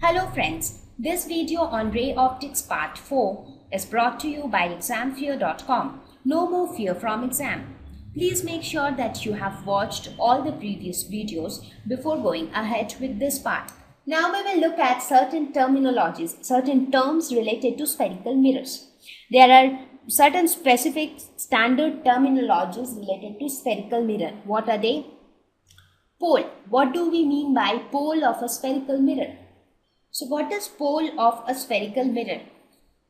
Hello friends, this video on Ray Optics Part 4 is brought to you by examfear.com. No more fear from exam. Please make sure that you have watched all the previous videos before going ahead with this part. Now we will look at certain terminologies, certain terms related to spherical mirrors. There are certain specific standard terminologies related to spherical mirror. What are they? Pole. What do we mean by pole of a spherical mirror? So what is pole of a spherical mirror?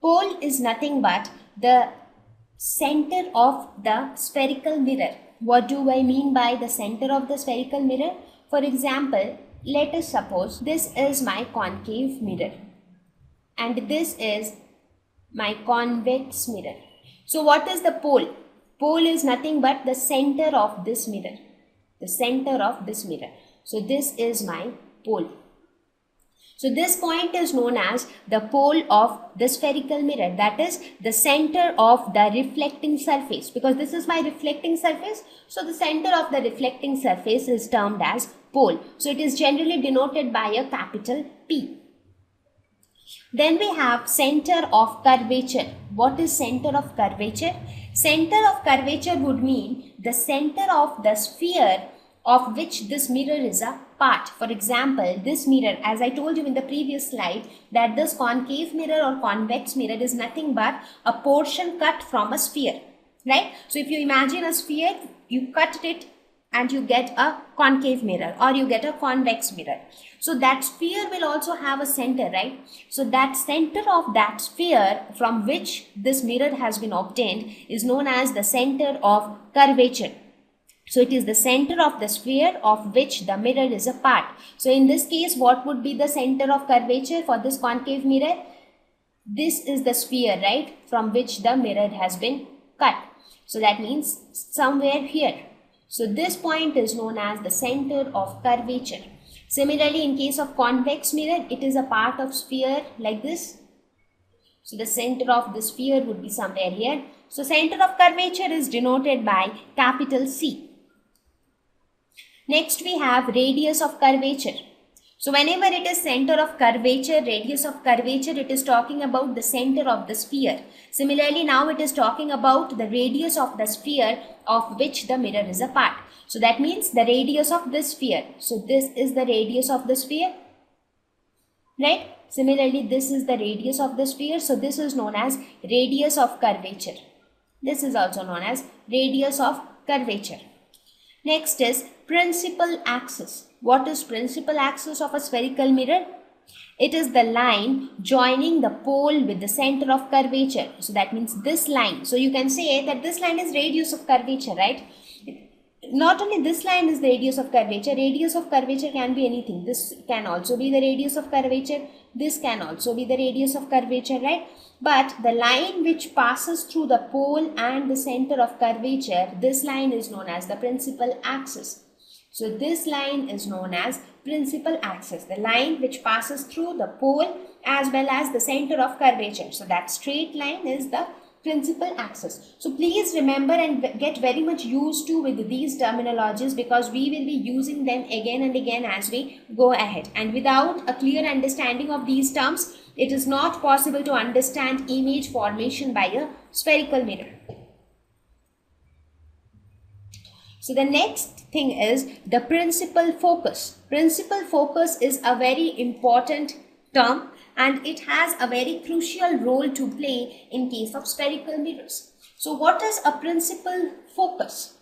Pole is nothing but the center of the spherical mirror. What do I mean by the center of the spherical mirror? For example, let us suppose this is my concave mirror and this is my convex mirror. So what is the pole? Pole is nothing but the center of this mirror. The center of this mirror. So this is my pole. So this point is known as the pole of the spherical mirror, that is the center of the reflecting surface, because this is my reflecting surface. So the center of the reflecting surface is termed as pole. So it is generally denoted by a capital P. Then we have center of curvature. What is center of curvature? Center of curvature would mean the center of the sphere of which this mirror is a part. For example, this mirror, as I told you in the previous slide, that this concave mirror or convex mirror is nothing but a portion cut from a sphere, right? So if you imagine a sphere, you cut it and you get a concave mirror or you get a convex mirror. So that sphere will also have a center, right? So that center of that sphere from which this mirror has been obtained is known as the center of curvature. So it is the center of the sphere of which the mirror is a part. So in this case, what would be the center of curvature for this concave mirror? This is the sphere, right, from which the mirror has been cut. So that means somewhere here. So this point is known as the center of curvature. Similarly, in case of convex mirror, it is a part of sphere like this. So the center of the sphere would be somewhere here. So center of curvature is denoted by capital C. Next we have radius of curvature. So whenever it is center of curvature, radius of curvature, it is talking about the center of the sphere. Similarly, now it is talking about the radius of the sphere of which the mirror is a part. So that means the radius of this sphere. So this is the radius of the sphere, right? Similarly, this is the radius of the sphere. So this is known as radius of curvature. This is also known as radius of curvature. Next is principal axis. What is principal axis of a spherical mirror? It is the line joining the pole with the center of curvature. So that means this line. So you can say that this line is radius of curvature, right? Not only this line is the radius of curvature can be anything. This can also be the radius of curvature. This can also be the radius of curvature, right? But the line which passes through the pole and the center of curvature, this line is known as the principal axis. So this line is known as principal axis, the line which passes through the pole as well as the center of curvature. So that straight line is the principal axis. So please remember and get very much used to with these terminologies, because we will be using them again and again as we go ahead. And without a clear understanding of these terms, it is not possible to understand image formation by a spherical mirror. So the next thing is the principal focus. Principal focus is a very important term and it has a very crucial role to play in case of spherical mirrors. So what is a principal focus?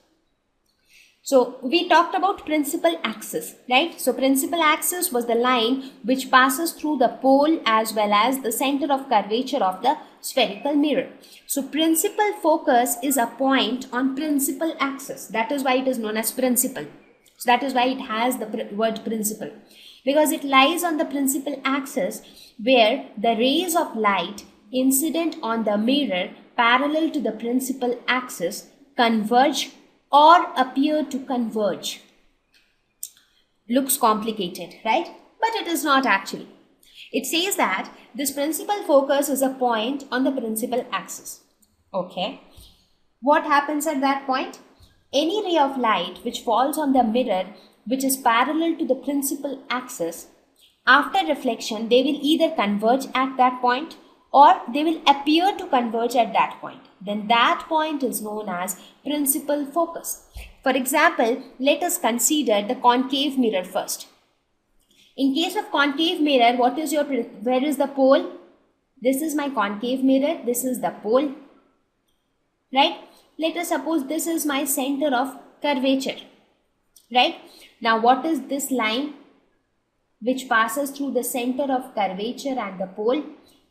So we talked about principal axis, right? So principal axis was the line which passes through the pole as well as the center of curvature of the spherical mirror. So principal focus is a point on principal axis. That is why it is known as principal. So that is why it has the word principal, because it lies on the principal axis where the rays of light incident on the mirror parallel to the principal axis converge or appear to converge. Looks complicated, right? But it is not actually. It says that this principal focus is a point on the principal axis. Okay. What happens at that point? Any ray of light which falls on the mirror which is parallel to the principal axis After reflection, they will either converge at that point or they will appear to converge at that point. Then that point is known as principal focus. For example, let us consider the concave mirror first. In case of concave mirror, where is the pole? This is my concave mirror, this is the pole, right? Let us suppose this is my center of curvature, right? Now what is this line which passes through the center of curvature and the pole?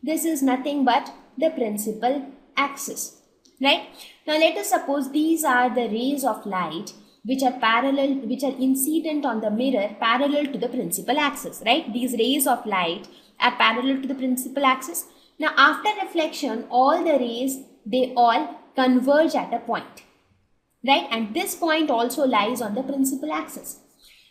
This is nothing but the principal axis, right? Now let us suppose these are the rays of light which are incident on the mirror parallel to the principal axis, right? These rays of light are parallel to the principal axis. Now after reflection, all the rays, they all converge at a point, right? And this point also lies on the principal axis.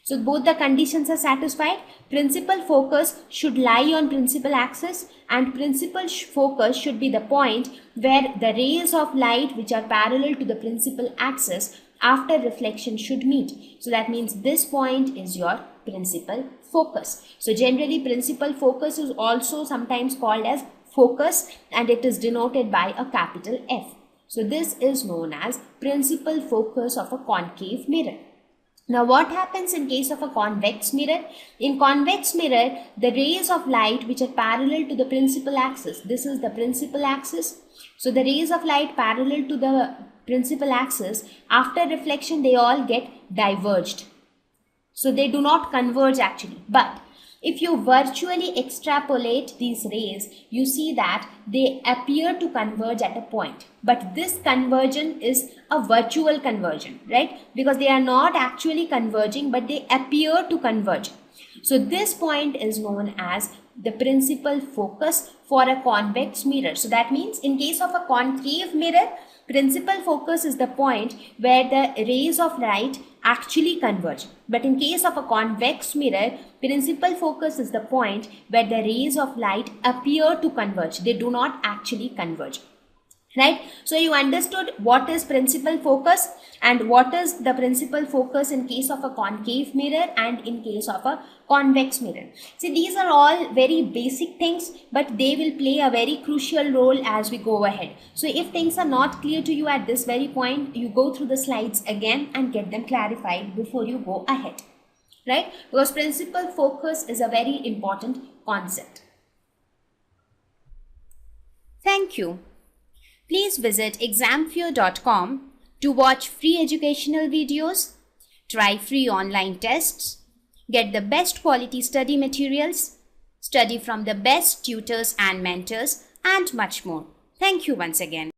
So both the conditions are satisfied. Principal focus should lie on principal axis and principal focus should be the point where the rays of light which are parallel to the principal axis after reflection should meet. So that means this point is your principal focus. So generally principal focus is also sometimes called as focus and it is denoted by a capital F. So this is known as principal focus of a concave mirror. Now what happens in case of a convex mirror? In convex mirror, the rays of light which are parallel to the principal axis, this is the principal axis. So the rays of light parallel to the principal axis, after reflection they all get diverged. So they do not converge actually. But if you virtually extrapolate these rays, you see that they appear to converge at a point. But this conversion is a virtual conversion, right? Because they are not actually converging, but they appear to converge. So this point is known as the principal focus for a convex mirror. So that means in case of a concave mirror, principal focus is the point where the rays of light actually converge. But in case of a convex mirror, principal focus is the point where the rays of light appear to converge. They do not actually converge. Right? So you understood what is principal focus and what is the principal focus in case of a concave mirror and in case of a convex mirror. See, these are all very basic things, but they will play a very crucial role as we go ahead. So if things are not clear to you at this very point, you go through the slides again and get them clarified before you go ahead. Right? Because principal focus is a very important concept. Thank you. Please visit examfear.com to watch free educational videos, try free online tests, get the best quality study materials, study from the best tutors and mentors, and much more. Thank you once again.